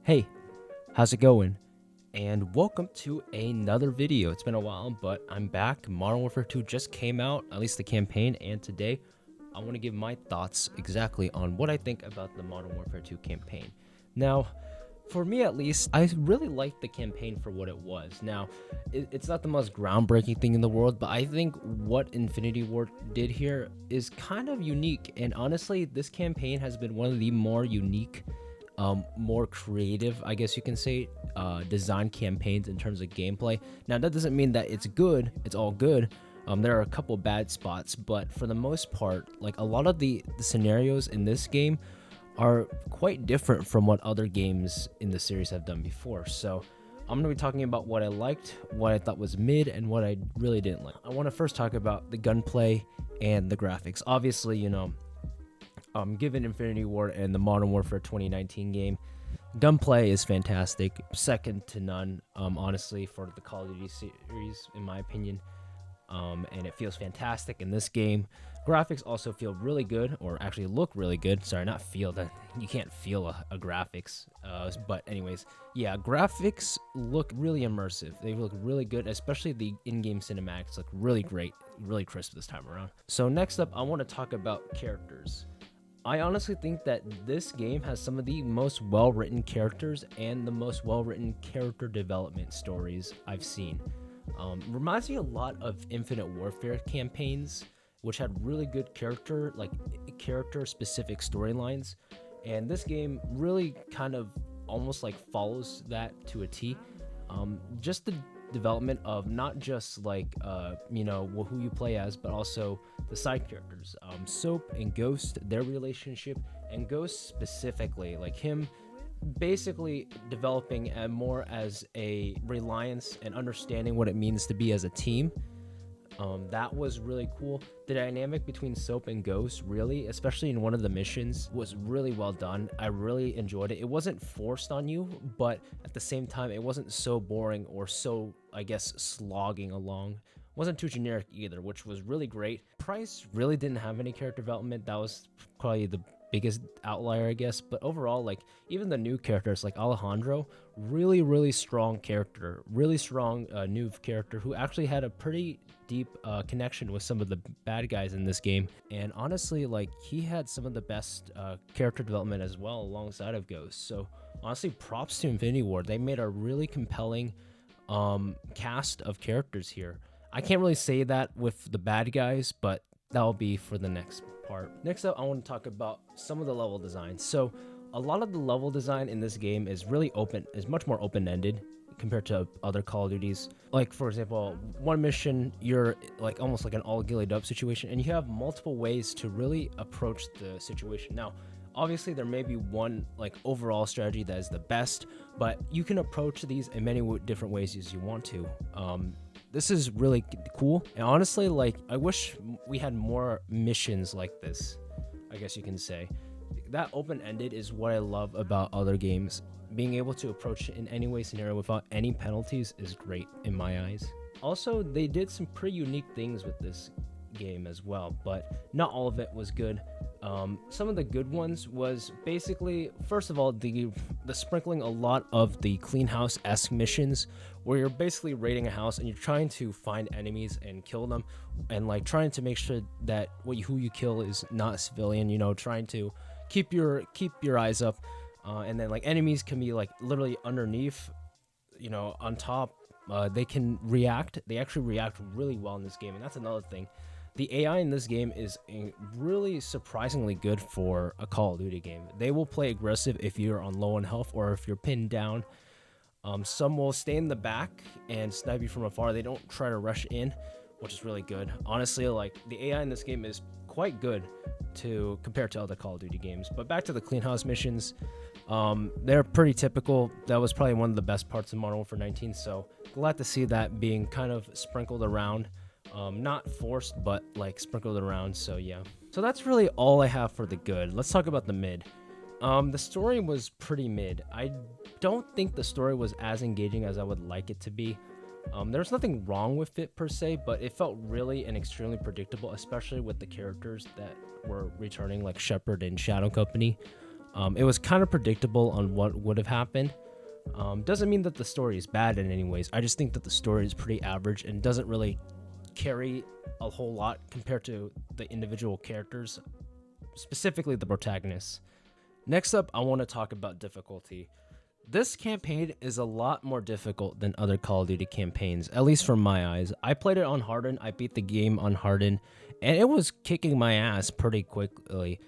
Hey, how's it going? And welcome to another video. It's been a while, but I'm back. Modern Warfare 2 just came out, at least the campaign, and today I want to give my thoughts exactly on what I think about the Modern Warfare 2 campaign. Now, for me at least, I really liked the campaign for what it was. Now, it's not the most groundbreaking thing in the world, but I think what Infinity Ward did here is kind of unique. And honestly, this campaign has been one of the more unique, more creative, I guess you can say, design campaigns in terms of gameplay. Now, that doesn't mean that it's good, it's all good. There are a couple bad spots, but for the most part, like a lot of the scenarios in this game are quite different from what other games in the series have done before. So I'm going to be talking about what I liked, what I thought was mid, and what I really didn't like. I want to first talk about the gunplay and the graphics. Obviously, given Infinity Ward and the Modern Warfare 2019 game, gunplay is fantastic, second to none, honestly, for the Call of Duty series, in my opinion. And it feels fantastic in this game. Graphics also feel really good, or actually look really good. Sorry, not feel, that you can't feel a graphics. But anyways, yeah, graphics look really immersive. They look really good, especially the in-game cinematics look really great, really crisp this time around. So next up, I want to talk about characters. I honestly think that this game has some of the most well-written characters and the most well-written character development stories I've seen. Reminds me a lot of Infinite Warfare campaigns, which had really good character-specific storylines, and this game really kind of almost like follows that to a T. Just the development of not just who you play as, but also the side characters, Soap and Ghost, their relationship, and Ghost specifically, like him basically developing more as a reliance and understanding what it means to be as a team. That was really cool. The dynamic between Soap and Ghost, really, especially in one of the missions, was really well done. I really enjoyed it. It wasn't forced on you, but at the same time, it wasn't so boring or so, I guess, slogging along. It wasn't too generic either, which was really great. Price really didn't have any character development. That was probably the biggest outlier, I guess. But overall, like, even the new characters like Alejandro, really strong character, really strong new character who actually had a pretty deep connection with some of the bad guys in this game. And honestly, like, he had some of the best character development as well alongside of Ghost. So honestly, props to Infinity Ward. They made a really compelling cast of characters here. I can't really say that with the bad guys, but that'll be for the next part. Next up, I want to talk about some of the level design. So a lot of the level design in this game is really open, is much more open-ended compared to other Call of Duties. Like, for example, one mission, you're like almost like an all gillied up situation, and you have multiple ways to really approach the situation. Now, obviously, there may be one like overall strategy that is the best, but you can approach these in many different ways as you want to. This is really cool, and honestly, like, I wish we had more missions like this, I guess you can say. That open-ended is what I love about other games. Being able to approach it in any way scenario without any penalties is great in my eyes. Also, they did some pretty unique things with this game as well, but not all of it was good. Some of the good ones was basically, first of all, the sprinkling a lot of the clean house-esque missions, where you're basically raiding a house and you're trying to find enemies and kill them, and like trying to make sure that who you kill is not a civilian. Trying to keep your eyes up, and then like enemies can be like literally underneath, on top. They can react. They actually react really well in this game, and that's another thing. The AI in this game is really surprisingly good for a Call of Duty game. They will play aggressive if you're on low on health or if you're pinned down. Some will stay in the back and snipe you from afar. They don't try to rush in, which is really good. Honestly, like, the AI in this game is quite good compared to other Call of Duty games. But back to the clean house missions, they're pretty typical. That was probably one of the best parts of Modern Warfare 19, so glad to see that being kind of sprinkled around. Not forced, but like sprinkled around. So yeah. So that's really all I have for the good. Let's talk about the mid. The story was pretty mid. I don't think the story was as engaging as I would like it to be. There's nothing wrong with it per se, but it felt really and extremely predictable, especially with the characters that were returning, like Shepard and Shadow Company. It was kind of predictable on what would have happened. Doesn't mean that the story is bad in any ways. I just think that the story is pretty average and doesn't really carry a whole lot compared to the individual characters, specifically the protagonists. Next up, I want to talk about difficulty. This campaign is a lot more difficult than other Call of Duty campaigns, at least from my eyes. I played it on Hardened, I beat the game on Hardened, and it was kicking my ass pretty quickly.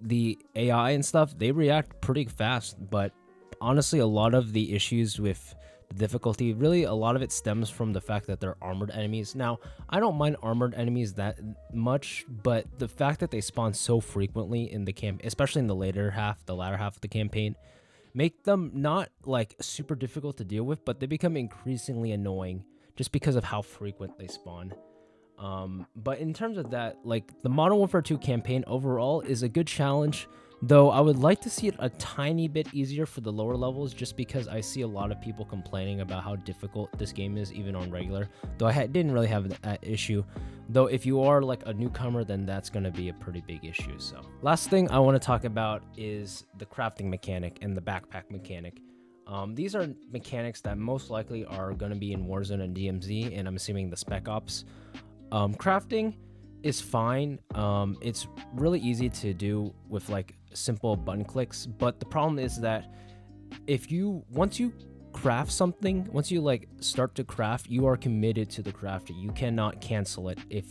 The AI and stuff, they react pretty fast, but honestly, a lot of the issues with the difficulty, really a lot of it stems from the fact that they're armored enemies. Now, I don't mind armored enemies that much, but the fact that they spawn so frequently in the camp, especially in the latter half of the campaign, make them not like super difficult to deal with, but they become increasingly annoying just because of how frequent they spawn. But in terms of that, like the Modern Warfare 2 campaign overall is a good challenge, though I would like to see it a tiny bit easier for the lower levels, just because I see a lot of people complaining about how difficult this game is even on regular, though I didn't really have that issue. Though if you are like a newcomer, then that's going to be a pretty big issue. So last thing I want to talk about is the crafting mechanic and the backpack mechanic. These are mechanics that most likely are going to be in Warzone and DMZ, and I'm assuming the Spec Ops. Crafting is fine. It's really easy to do with like simple button clicks, but the problem is that once you craft something, once you like start to craft, you are committed to the crafting. You cannot cancel it if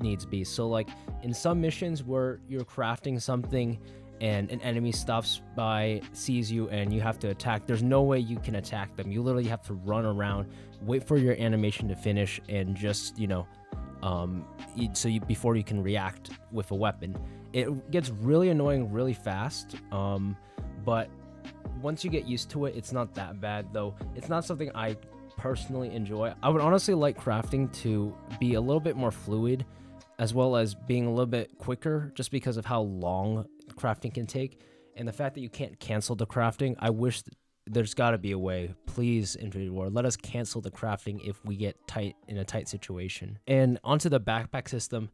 needs be. So like in some missions where you're crafting something and an enemy stops by, sees you, and you have to attack, there's no way you can attack them. You literally have to run around, wait for your animation to finish, and just before you can react with a weapon. It gets really annoying really fast, but once you get used to it, it's not that bad, though it's not something I personally enjoy. I would honestly like crafting to be a little bit more fluid, as well as being a little bit quicker, just because of how long crafting can take, and the fact that you can't cancel the crafting. I wish there's got to be a way. Please, Infinity Ward, let us cancel the crafting if we get in a tight situation. And onto the backpack system,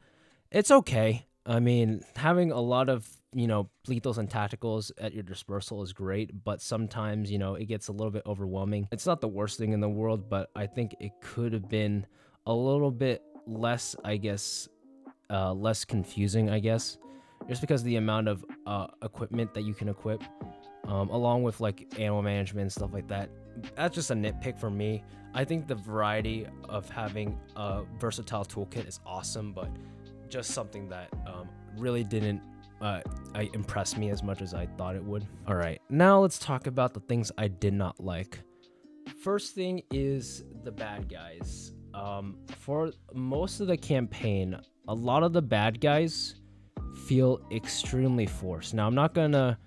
it's okay. I mean, having a lot of, lethals and tacticals at your dispersal is great, but sometimes, it gets a little bit overwhelming. It's not the worst thing in the world, but I think it could have been a little bit less, less confusing, just because the amount of equipment that you can equip, along with like ammo management and stuff like that. That's just a nitpick for me. I think the variety of having a versatile toolkit is awesome, but just something that really didn't impress me as much as I thought it would. All right, now let's talk about the things I did not like. First thing is the bad guys. For most of the campaign, a lot of the bad guys feel extremely forced. Now, I'm not gonna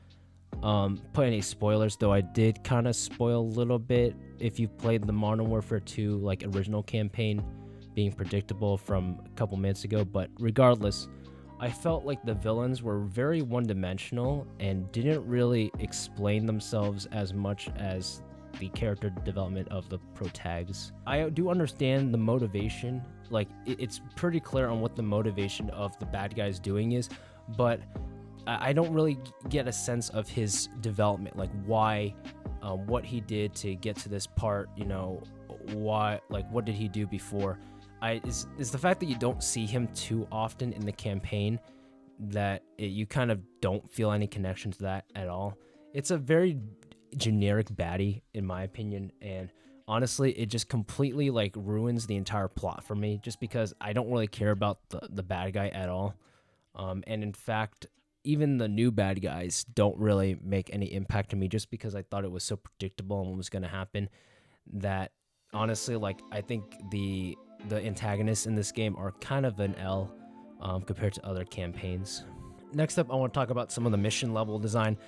put any spoilers, though I did kind of spoil a little bit if you've played the Modern Warfare 2 like original campaign, being predictable from a couple minutes ago. But regardless, I felt like the villains were very one-dimensional and didn't really explain themselves as much as the character development of the protags. I do understand the motivation, like it's pretty clear on what the motivation of the bad guys doing is, but I don't really get a sense of his development, like why, what he did to get to this part, why, like what did he do before. Is the fact that you don't see him too often in the campaign that you kind of don't feel any connection to that at all. It's a very generic baddie in my opinion, and honestly it just completely like ruins the entire plot for me, just because I don't really care about the bad guy at all. And in fact, even the new bad guys don't really make any impact to me, just because I thought it was so predictable and what was going to happen, that honestly, like, I think the antagonists in this game are kind of an L compared to other campaigns. Next up, I want to talk about some of the mission level design.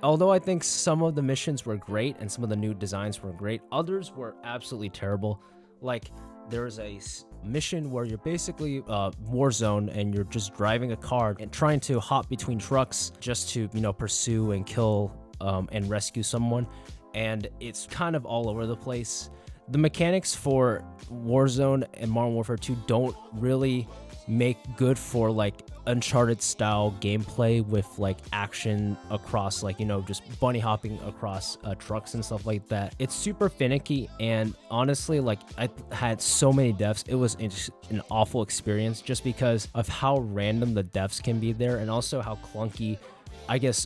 Although I think some of the missions were great and some of the new designs were great, others were absolutely terrible. Like, there's a mission where you're basically Warzone and you're just driving a car and trying to hop between trucks just to, pursue and kill and rescue someone. And it's kind of all over the place. The mechanics for Warzone and Modern Warfare 2 don't really make good for like Uncharted style gameplay with like action across, like, you know, just bunny hopping across trucks and stuff like that. It's super finicky, and honestly, like, I had so many deaths. It was an awful experience just because of how random the deaths can be there, and also how clunky, I guess,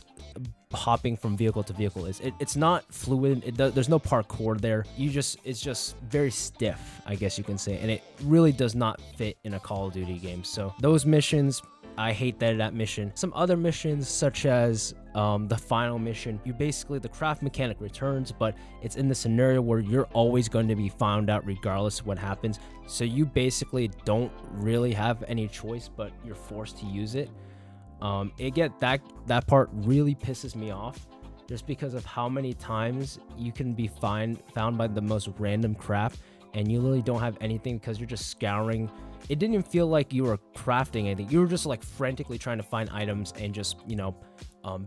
hopping from vehicle to vehicle is. It's not fluid. There's no parkour there. It's just very stiff, I guess you can say, and it really does not fit in a Call of Duty game. So those missions, I hate that mission. Some other missions, such as the final mission, the craft mechanic returns, but it's in the scenario where you're always going to be found out regardless of what happens. So you basically don't really have any choice, but you're forced to use it. That part really pisses me off, just because of how many times you can be found by the most random crap, and you literally don't have anything because you're just scouring. It didn't even feel like you were crafting anything. You were just like frantically trying to find items and just, you know,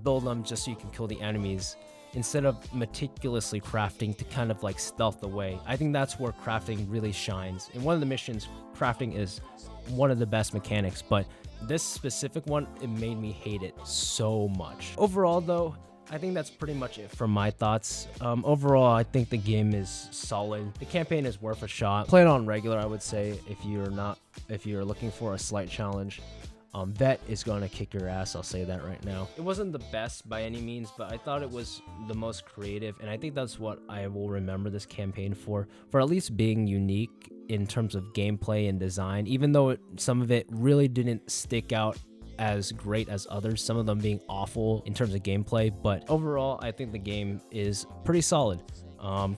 build them just so you can kill the enemies, instead of meticulously crafting to kind of like stealth away. I think that's where crafting really shines. In one of the missions, crafting is one of the best mechanics, but this specific one, it made me hate it so much. Overall though, I think that's pretty much it for my thoughts. Overall, I think the game is solid. The campaign is worth a shot. Play it on regular, I would say, if you're looking for a slight challenge. Vet is going to kick your ass, I'll say that right now. It wasn't the best by any means, but I thought it was the most creative, and I think that's what I will remember this campaign for at least being unique in terms of gameplay and design, even though some of it really didn't stick out as great as others, some of them being awful in terms of gameplay. But overall, I think the game is pretty solid.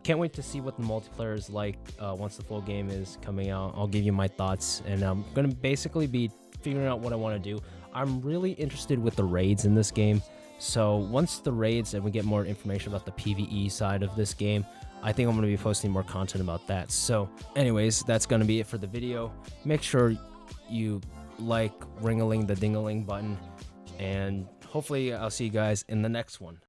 Can't wait to see what the multiplayer is like once the full game is coming out. I'll give you my thoughts, and I'm gonna basically be figuring out what I want to do. I'm really interested with the raids in this game, so once the raids and we get more information about the PvE side of this game, I think I'm going to be posting more content about that. So anyways, that's going to be it for the video. Make sure you like, ring-a-ling the ding-a-ling button, and hopefully I'll see you guys in the next one.